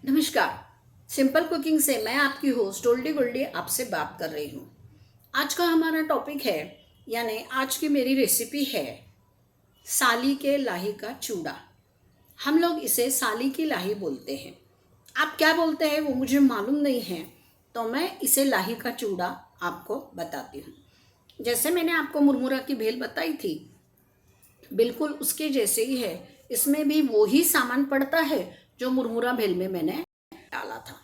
नमस्कार। Simple cooking से मैं आपकी होस्ट डोल्डी गोल्डी आपसे बात कर रही हूँ। आज का हमारा टॉपिक है यानी आज की मेरी रेसिपी है साली के लाही का चूड़ा। हम लोग इसे साली की लाही बोलते हैं। आप क्या बोलते हैं वो मुझे मालूम नहीं है, तो मैं इसे लाही का चूड़ा आपको बताती हूँ। जैसे मैंने आपको मुरमुरा की भेल बताई थी, बिल्कुल उसके जैसे ही है। इसमें भी वो ही सामान पड़ता है जो मुरमुरा भेल में मैंने डाला था।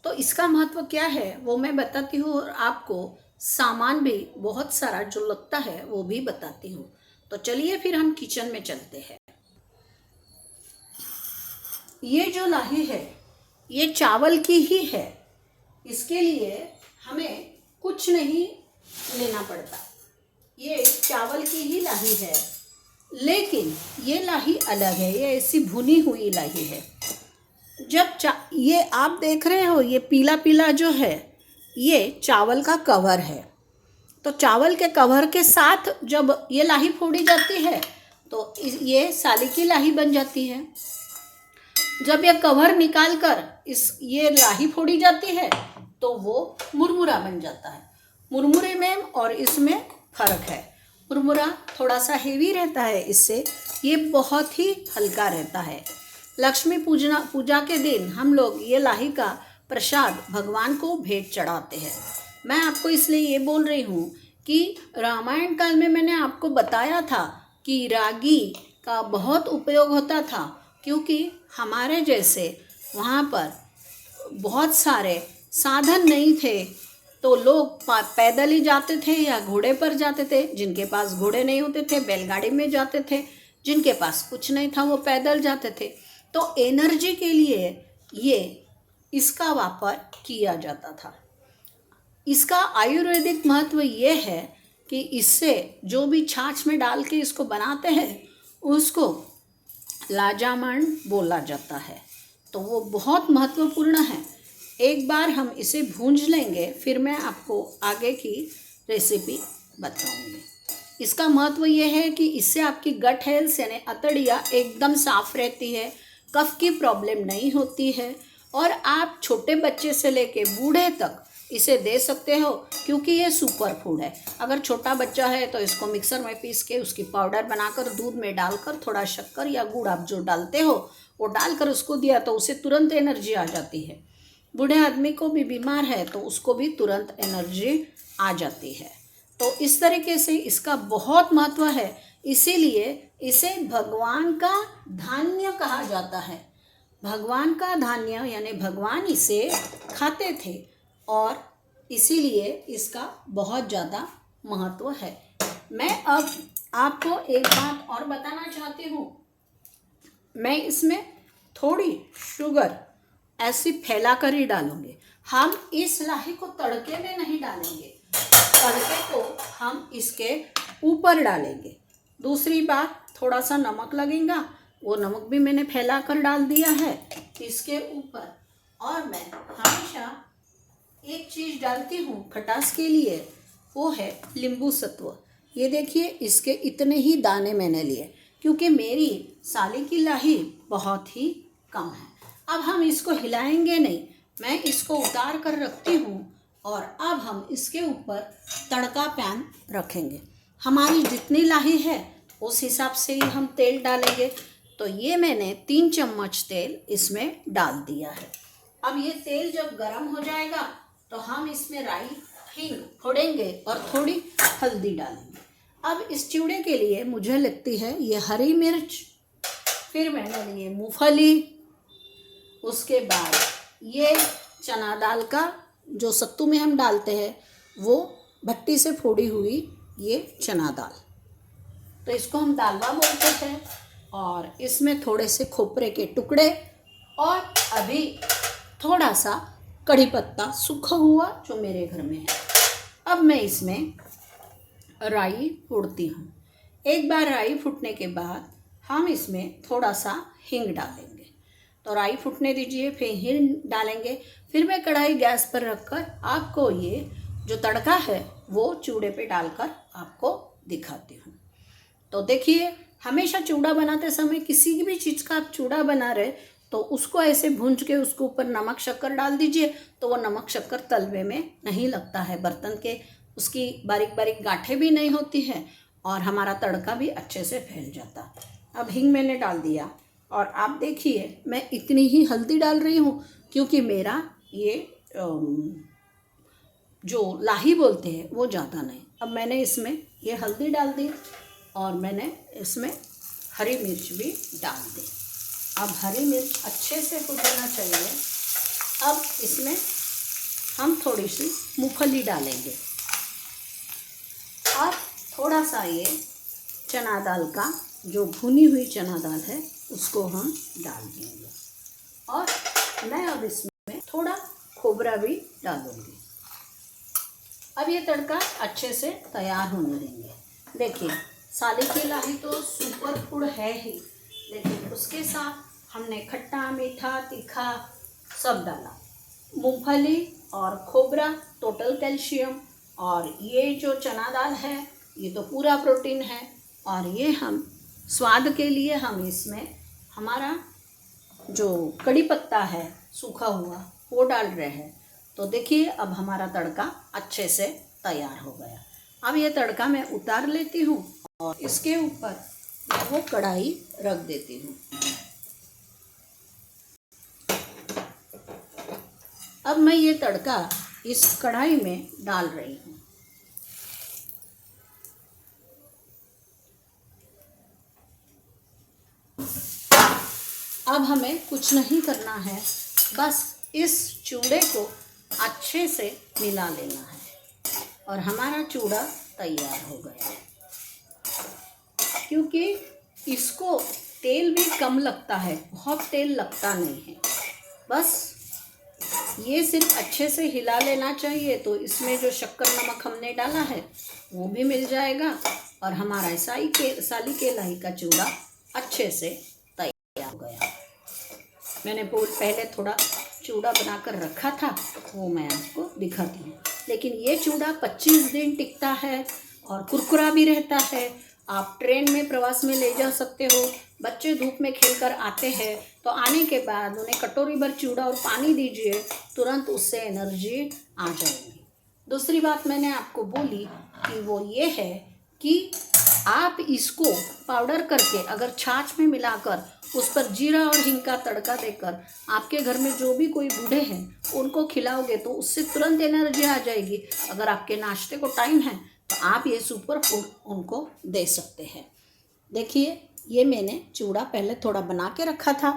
तो इसका महत्व क्या है वो मैं बताती हूँ और आपको सामान भी बहुत सारा जो लगता है वो भी बताती हूँ। तो चलिए फिर हम किचन में चलते हैं। ये जो लाही है ये चावल की ही है। इसके लिए हमें कुछ नहीं लेना पड़ता। ये चावल की ही लाही है, लेकिन ये लाही अलग है। ये ऐसी भुनी हुई लाही है। ये आप देख रहे हो, ये पीला पीला जो है ये चावल का कवर है। तो चावल के कवर के साथ जब ये लाही फोड़ी जाती है तो ये साली की लाही बन जाती है। जब ये कवर निकाल कर ये लाही फोड़ी जाती है तो वो मुरमुरा बन जाता है। मुरमुरे में और इसमें फ़र्क है। मुरमुरा थोड़ा सा हेवी रहता है, इससे ये बहुत ही हल्का रहता है। लक्ष्मी पूजा के दिन हम लोग ये लाही का प्रसाद भगवान को भेंट चढ़ाते हैं। मैं आपको इसलिए ये बोल रही हूँ कि रामायण काल में मैंने आपको बताया था कि रागी का बहुत उपयोग होता था, क्योंकि हमारे जैसे वहाँ पर बहुत सारे साधन नहीं थे, तो लोग पैदल ही जाते थे या घोड़े पर जाते थे। जिनके पास घोड़े नहीं होते थे बैलगाड़ी में जाते थे, जिनके पास कुछ नहीं था वो पैदल जाते थे। तो एनर्जी के लिए ये इसका वापर किया जाता था। इसका आयुर्वेदिक महत्व ये है कि इससे जो भी छाछ में डाल के इसको बनाते हैं उसको लाजामण बोला जाता है। तो वो बहुत महत्वपूर्ण है। एक बार हम इसे भूंज लेंगे, फिर मैं आपको आगे की रेसिपी बताऊंगी। इसका महत्व ये है कि इससे आपकी गट हेल्थ यानी अतड़ियाँ एकदम साफ रहती है, कफ की प्रॉब्लम नहीं होती है, और आप छोटे बच्चे से लेके बूढ़े तक इसे दे सकते हो, क्योंकि ये सुपर फूड है। अगर छोटा बच्चा है तो इसको मिक्सर में पीस के उसकी पाउडर बनाकर दूध में डालकर थोड़ा शक्कर या गुड़ आप जो डालते हो वो डालकर उसको दिया तो उसे तुरंत एनर्जी आ जाती है। बूढ़े आदमी को भी बीमार है तो उसको भी तुरंत एनर्जी आ जाती है। तो इस तरीके से इसका बहुत महत्व है। इसीलिए इसे भगवान का धान्य कहा जाता है। भगवान का धान्य यानी भगवान इसे खाते थे, और इसीलिए इसका बहुत ज़्यादा महत्व है। मैं अब आपको एक बात और बताना चाहती हूँ। मैं इसमें थोड़ी शुगर ऐसी फैला कर ही डालूंगी। हम इस लाही को तड़के में नहीं डालेंगे, तड़के को हम इसके ऊपर डालेंगे। दूसरी बात, थोड़ा सा नमक लगेगा, वो नमक भी मैंने फैला कर डाल दिया है इसके ऊपर। और मैं हमेशा एक चीज़ डालती हूँ खटास के लिए, वो है नींबू सत्व। ये देखिए, इसके इतने ही दाने मैंने लिए, क्योंकि मेरी साली की लाही बहुत ही कम है। अब हम इसको हिलाएंगे नहीं, मैं इसको उतार कर रखती हूँ और अब हम इसके ऊपर तड़का पैन रखेंगे। हमारी जितनी लाही है उस हिसाब से ही हम तेल डालेंगे। तो ये मैंने 3 चम्मच तेल इसमें डाल दिया है। अब ये तेल जब गर्म हो जाएगा तो हम इसमें राई हींग फोड़ेंगे और थोड़ी हल्दी डालेंगे। अब इस चिवड़े के लिए मुझे लगती है ये हरी मिर्च, फिर मैंने लिए मूंगफली, उसके बाद ये चना दाल का जो सत्तू में हम डालते हैं वो भट्टी से फोड़ी हुई ये चना दाल, तो इसको हम दालवा बोलते थे। और इसमें थोड़े से खोपरे के टुकड़े और अभी थोड़ा सा कड़ी पत्ता सूखा हुआ जो मेरे घर में है। अब मैं इसमें राई फोड़ती हूँ। एक बार राई फूटने के बाद हम इसमें थोड़ा सा हींग डालेंगे। तो राई फूटने दीजिए, फिर हींग डालेंगे। फिर मैं कढ़ाई गैस पर रखकर आपको ये जो तड़का है वो चूड़े पे डालकर आपको दिखाती हूँ। तो देखिए, हमेशा चूड़ा बनाते समय किसी भी चीज़ का आप चूड़ा बना रहे तो उसको ऐसे भूंज के उसके ऊपर नमक शक्कर डाल दीजिए, तो वो नमक शक्कर तलवे में नहीं लगता है, बर्तन के उसकी बारीक बारीक गांठें भी नहीं होती हैं और हमारा तड़का भी अच्छे से फैल जाता। अब हींग मैंने डाल दिया और आप देखिए मैं इतनी ही हल्दी डाल रही हूँ, क्योंकि मेरा ये जो लाही बोलते हैं वो ज़्यादा नहीं। अब मैंने इसमें ये हल्दी डाल दी और मैंने इसमें हरी मिर्च भी डाल दी। अब हरी मिर्च अच्छे से हो जाना चाहिए। अब इसमें हम थोड़ी सी मूंगफली डालेंगे और थोड़ा सा ये चना दाल का जो भुनी हुई चना दाल है उसको हम डाल देंगे और मैं अब इसमें थोड़ा खोबरा भी डालूंगी। अब ये तड़का अच्छे से तैयार होने देंगे। देखिए साली की लाही तो सुपर फूड है ही, लेकिन उसके साथ हमने खट्टा मीठा तीखा सब डाला। मूंगफली और खोबरा टोटल कैल्शियम, और ये जो चना दाल है ये तो पूरा प्रोटीन है। और ये हम स्वाद के लिए हम इसमें हमारा जो कड़ी पत्ता है सूखा हुआ वो डाल रहे हैं। तो देखिए अब हमारा तड़का अच्छे से तैयार हो गया। अब ये तड़का मैं उतार लेती हूँ और इसके ऊपर मैं वो कढ़ाई रख देती हूँ। अब मैं ये तड़का इस कढ़ाई में डाल रही हूँ। अब हमें कुछ नहीं करना है, बस इस चूड़े को अच्छे से मिला लेना है और हमारा चूड़ा तैयार हो गया। क्योंकि इसको तेल भी कम लगता है, बहुत तेल लगता नहीं है, बस ये सिर्फ अच्छे से हिला लेना चाहिए। तो इसमें जो शक्कर नमक हमने डाला है वो भी मिल जाएगा और हमारा साली के लाही का चूड़ा अच्छे से तैयार हो गया। मैंने पहले थोड़ा चूड़ा बनाकर रखा था, वो मैं आपको दिखाती हूँ। लेकिन ये चूड़ा 25 दिन टिकता है और कुरकुरा भी रहता है। आप ट्रेन में प्रवास में ले जा सकते हो। बच्चे धूप में खेलकर आते हैं तो आने के बाद उन्हें कटोरी भर चूड़ा और पानी दीजिए, तुरंत उससे एनर्जी आ जाएगी। दूसरी बात मैंने आपको बोली कि वो ये है कि आप इसको पाउडर करके अगर छाछ में मिलाकर उस पर जीरा और हींग का तड़का देकर आपके घर में जो भी कोई बूढ़े हैं उनको खिलाओगे तो उससे तुरंत एनर्जी आ जाएगी। अगर आपके नाश्ते को टाइम है तो आप ये सुपर फूड उनको दे सकते हैं। देखिए ये मैंने चूड़ा पहले थोड़ा बना के रखा था,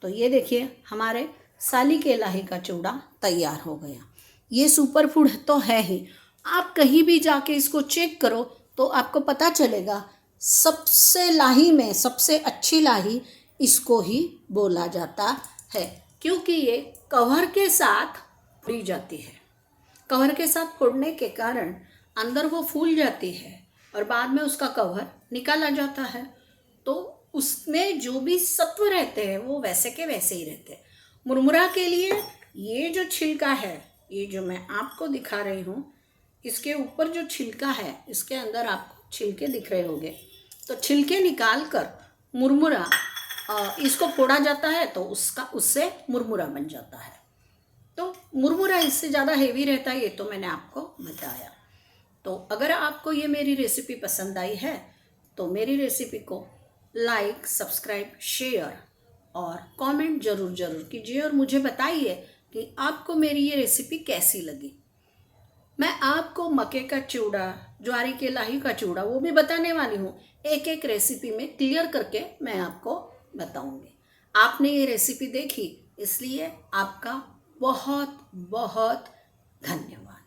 तो ये देखिए हमारे साली के लाही का चूड़ा तैयार हो गया। ये सुपर फूड तो है ही, आप कहीं भी जाके इसको चेक करो तो आपको पता चलेगा सबसे लाही में सबसे अच्छी लाही इसको ही बोला जाता है, क्योंकि ये कवर के साथ फोड़ी जाती है। कवर के साथ फोड़ने के कारण अंदर वो फूल जाती है और बाद में उसका कवर निकाला जाता है, तो उसमें जो भी सत्व रहते हैं वो वैसे के वैसे ही रहते हैं। मुरमुरा के लिए ये जो छिलका है, ये जो मैं आपको दिखा रही हूँ, इसके ऊपर जो छिलका है इसके अंदर आपको छिलके दिख रहे होंगे, तो छिलके निकाल कर मुरमुरा इसको फोड़ा जाता है तो उससे मुरमुरा बन जाता है। तो मुरमुरा इससे ज़्यादा हेवी रहता है, ये तो मैंने आपको बताया। तो अगर आपको ये मेरी रेसिपी पसंद आई है तो मेरी रेसिपी को लाइक, सब्सक्राइब, शेयर और कमेंट ज़रूर कीजिए और मुझे बताइए कि आपको मेरी ये रेसिपी कैसी लगी। मैं आपको मक्के का चूड़ा, ज्वारी के लाही का चूड़ा वो भी बताने वाली हूँ। एक एक रेसिपी में क्लियर करके मैं आपको बताऊँगी। आपने ये रेसिपी देखी इसलिए आपका बहुत बहुत धन्यवाद।